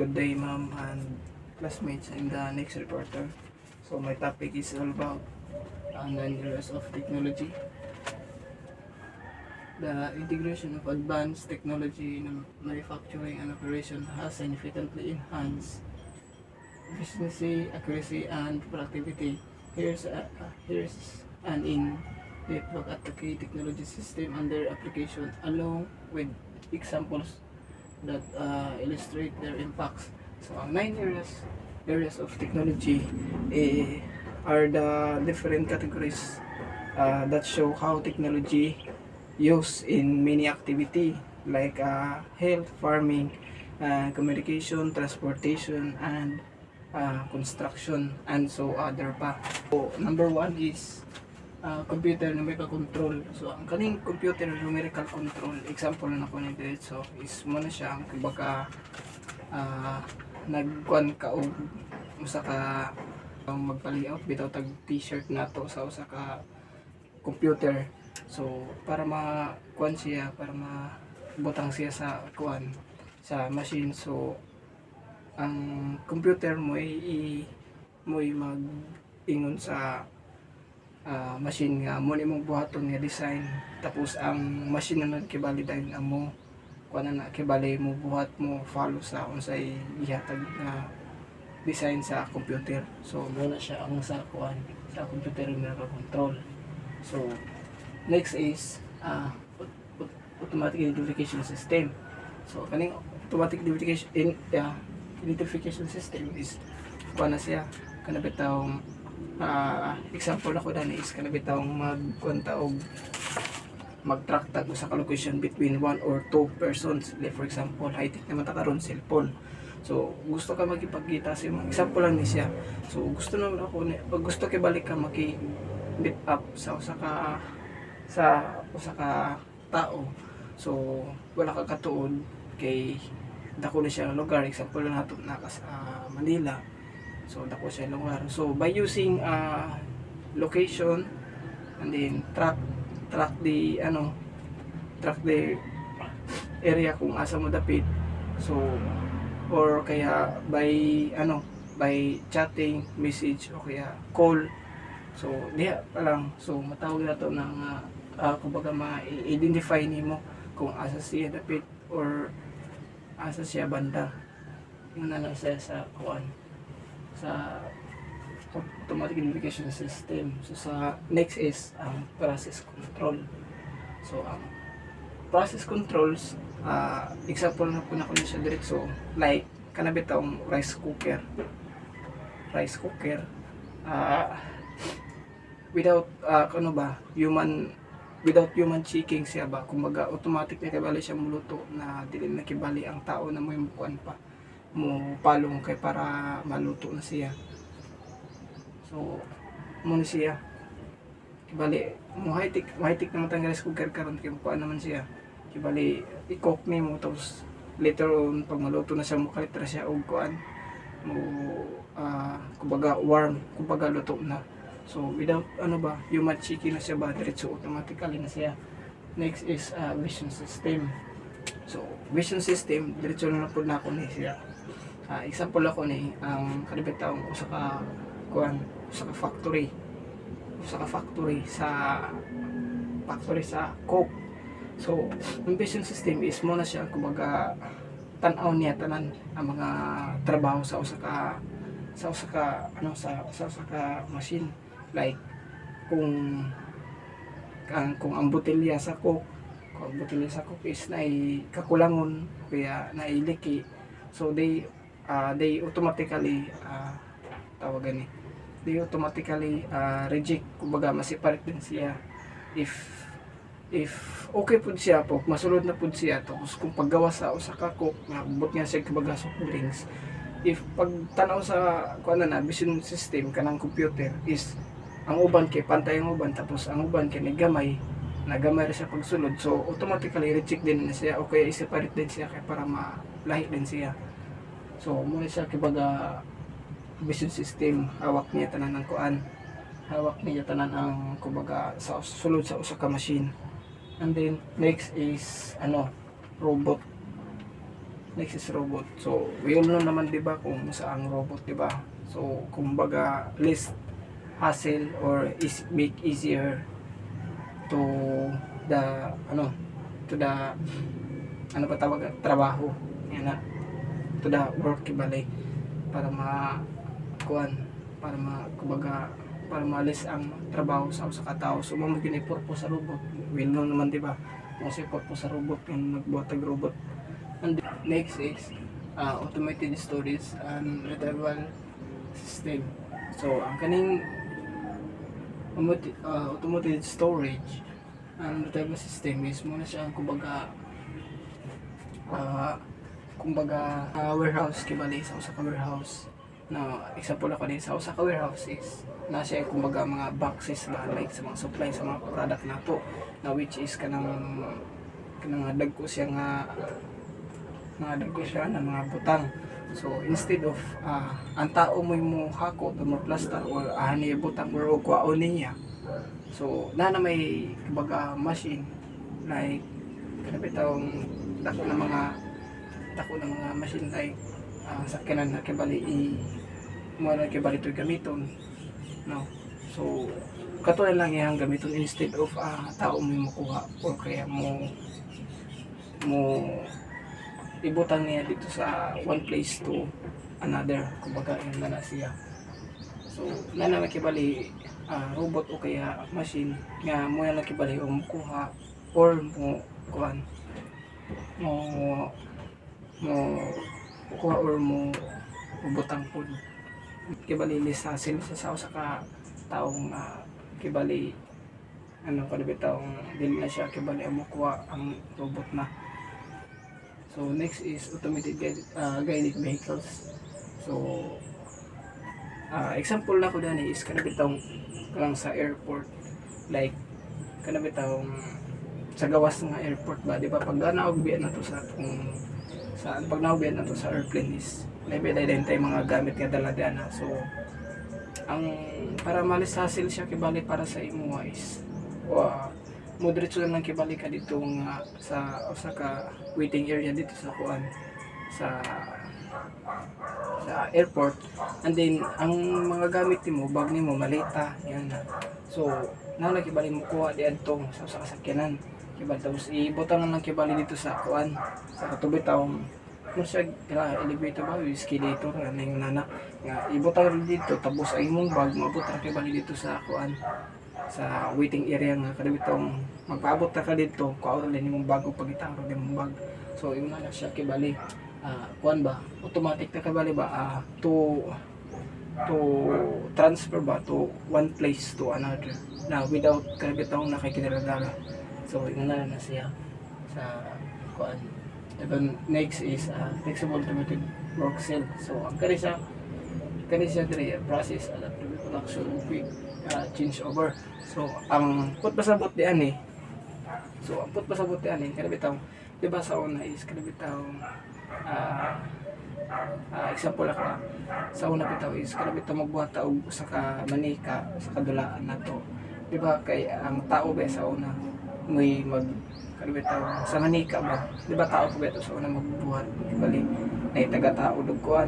Good day, ma'am and classmates in the next reporter. So my topic is all about 9 years of technology. The integration of advanced technology in manufacturing and operation has significantly enhanced efficiency, accuracy, and productivity. Here's an in-depth look at the key technology system and their application, along with examples that illustrate their impacts. So, ang 9 areas of technology are the different categories that show how technology used in many activity like health, farming, communication, transportation, and construction, and so other pa. So, number one is computer numerical control. So, ang kaning computer numerical control, example na ako ni Diretso is muna siya ang kumbaga nagkuan ka og usa ka magpa-layout bitaw tag t-shirt nato sa usa ka computer. So, para ma-kuan siya, para mabutang siya sa kuan sa machine. So, ang computer mo ay mag-ingon sa machine nga mo nimong buhaton nga design, tapos ang machine na kibali dahil amo kuan na kibali mo buhat mo follow sa unsay gihatag na design sa computer. So muna siya ang sa kuan sa computer numerical control. So next is automatic identification system. So kaning automatic identification system is kuan na siya kanabitawng example ako dani is kanabitawng magkwanta og mag-track tag sa location between one or two persons. Like for example, high-tech naman ta karon cellphone. So gusto ka magipagkita sa mga example lang ni siya. So gusto naman ako pag gusto kay balik ka maki-meet up sa usa ka tao. So wala ka katuod kay dako na siya lugar, example lang nato na sa Manila. So dako siya lugar. So by using location and then track the area kung asa mo dapit. So or kaya by chatting, message o kaya call. So diha pa lang, so matawag na to ng kumbaga ma-identify nimo kung asa siya dapit or asa siya banda. Yung na lang siya sa kuan sa automatic identification system. So sa next is process control. So ang process controls, example na po na ko na siya diretso, like kanabitang rice cooker, without without human checking siya ba, kumbaga automatic na kibali siya muluto na dili na kibali ang tao na mo yung kuan pa mo palong kay para maluto na siya. So muna siya kibali mo high-tech naman tang rice cooker karon kay kuan naman siya kibali i-cook nimo tapos later on pag maluto na siya mo kalitra siya og kuan mo kumbaga warm, kumbaga luto na. So without human checking na siya ba, diretso automatically na siya. Next is vision system. So vision system diretso na po na ako ni siya. Example ako ni ang kanabitawng usa ka factory sa Coke. So ang vision system is mo na siya kumbaga tan-aw niya tanan ang mga trabaho sa usa ka machine, like kung ang botelya sa Coke is naay kakulangon kaya naay liki. So they automatically reject, kumbaga ma-separate din siya if okay pud siya po, masulod na pud siya tapos kung paggawa sa usa ka Coke nabot niya siya kumbaga soft drinks, if pag tanaw sa vision system kanang computer is ang uban kay pantay ang uban tapos ang uban kay nagamay ra siya pagsulod, so automatically reject din na siya o kaya i-separate din siya kay para malahi din siya. So muna siya kumbaga vision system, hawak niya tanan ang kumbaga sa sulod sa usa ka machine. And then next is robot. Next is robot. So we all know naman 'di ba kung saan robot, 'di ba? So kumbaga less hassle or make easier to the to the pa tawag trabaho. Yan na. To the work kibali para kuan para kumbaga para maalis ang trabaho sa katao. So mo gini purpose sa robot. Well known naman 'di ba? Kung si purpose sa robot yung nagbuhat ng robot. And next is automated storage and retrieval system. So ang kaning automated storage and retrieval system is muna siya warehouse kibali sa usa ka warehouse. Na example ako din sa usa ka warehouse is na siya kumbaga mga boxes ba like sa mga supply sa mga product nato na which is kanang dagko siya na mga butang. So instead of ang tao mo hakot o mo plaster or ani butang or kuwaon niya. So na may kumbaga machine like kanabitawng dako ng mga machine like sakyanan na kibali mo na kibali to gamiton, no. So katulad lang yang gamiton instead of tao mo makuha or kaya mo ibutang niya dito sa one place to another, kumbaga yun na siya. So na kibali robot o kaya machine nga mo na kibali o makuha or mo kuan mo kuha or mo butang po kibali lisasin sa usa ka taong kibali kanabitawng dili na siya kibali ang makuha ang robot na. So next is automated guided vehicles. So example na ko dani is kanabitawng lang sa airport, like kanabitawng sa gawas nga airport ba, di ba pag naugbian na to pag naugbian na to sa airplane is maybe dahil tayo mga gamit nga dala-dala. So ang para malis hassle siya kibali para sa imo is mo diretso lang kibali ka dito nga sa usa ka waiting area dito sa kuan sa airport, and then ang mga gamit nimo bag nimo malita yan na. So nakibali mo kuha di adto sa usa ka sakyanan kibali tapos ibutang lang kibali dito sa kuan sa katubitawng mo siya elevator ba escalator ning nana nga ibutang dito tapos ang imong bag maabot ra kibali dito sa kuan sa waiting area nga kadabitong magpaabot ka dito kuha rin imong bag o pagitaro din imong bag. So imo na siya kibali kuan ba automatic na kibali ba to transfer ba to one place to another na without kadabitong nakikinaragala. So imo na siya sa kuan. Then next is flexible automated work cell. So ang kani siya diri process adaptive production quick change over. So ang putpasabot di ani. So ang putpasabot di ani kada bitaw di ba sa una is kada bitaw example ako sa una bitaw is kada bitaw magbuhat og usa ka manika sa kadulaan nato. Di ba kay ang tao ba sa una may kalibitaw sa manika ba, di ba tao ko beto sa unang magbuhat bali nay taga-tao og kuan,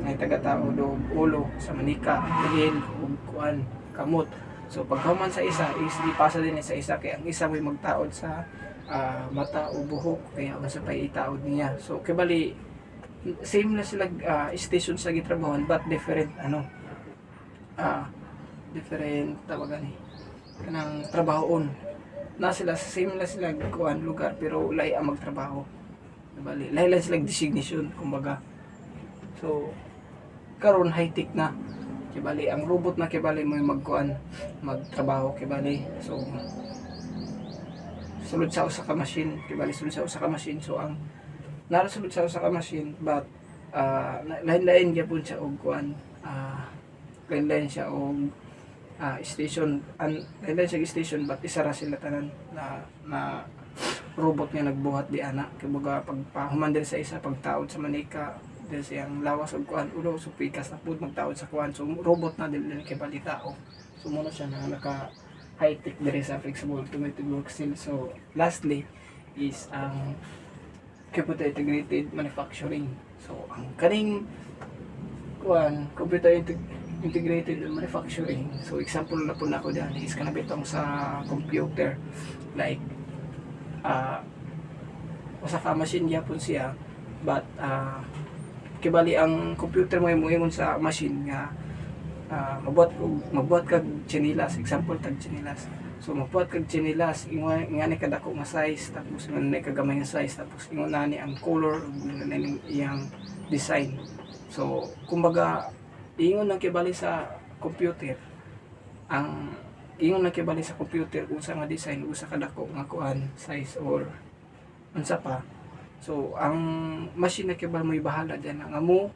nay taga-tao og ulo sa manika dahil og kuan kamot. So pagkahuman sa isa is ipasa din sa isa kay ang isa may magtaod sa mata o buhok kaya unsa pay itaod niya. So kibali same na sila station sa gitrabahoan but different different tawagan kanang trabahoon na sila same na sila kuan lugar pero lay ang magtrabaho. Bali lay lang sila designation kumbaga. So karon high tech na kibali ang robot na kibali mo magkuan magtrabaho kibali. So sulod sa usa ka machine kibali sulod sa usa ka machine. So ang narasulod sa usa ka machine but lain-lain gyapon siya og kuan lain-lain siya og station and siya station but isa ra sila tanan na robot nga nagbuhat di ana kumbaga pagpahuman diri sa isa pagtaod sa manika dili siyang lawas og kuan ulo so pikas na pud magtaod sa kuan. So robot na dili kay bali tao. So mo na siya na naka high tech diri sa flexible automated work cell. So lastly is ang computer integrated manufacturing. So ang kaning computer integrated manufacturing. So example na po na ako dyan is kanang bitong sa computer, like usa ka machine gyapon siya, but kibali ang computer mo ingon sa machine nga magbuhat kag chinilas, example tag chinilas. So magbuhat kag chinilas, ingon nga ni kadako nga size, tapos ingon ni kagamay nga size, tapos ingon na ni ang color ug iyang design. So kumbaga ingon lang kibali sa computer, ang ingon lang kibali sa computer usa nga design, usa ka dako nga kuan size or unsa pa. So ang machine na kibali mo bahala diyan nga mo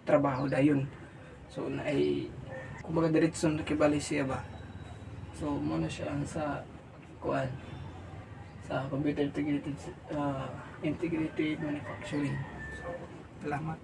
trabaho dayon. So naay kumbaga diretso na kibali siya ba. So mo na siya ang sa kuan sa computer integrated manufacturing. So salamat.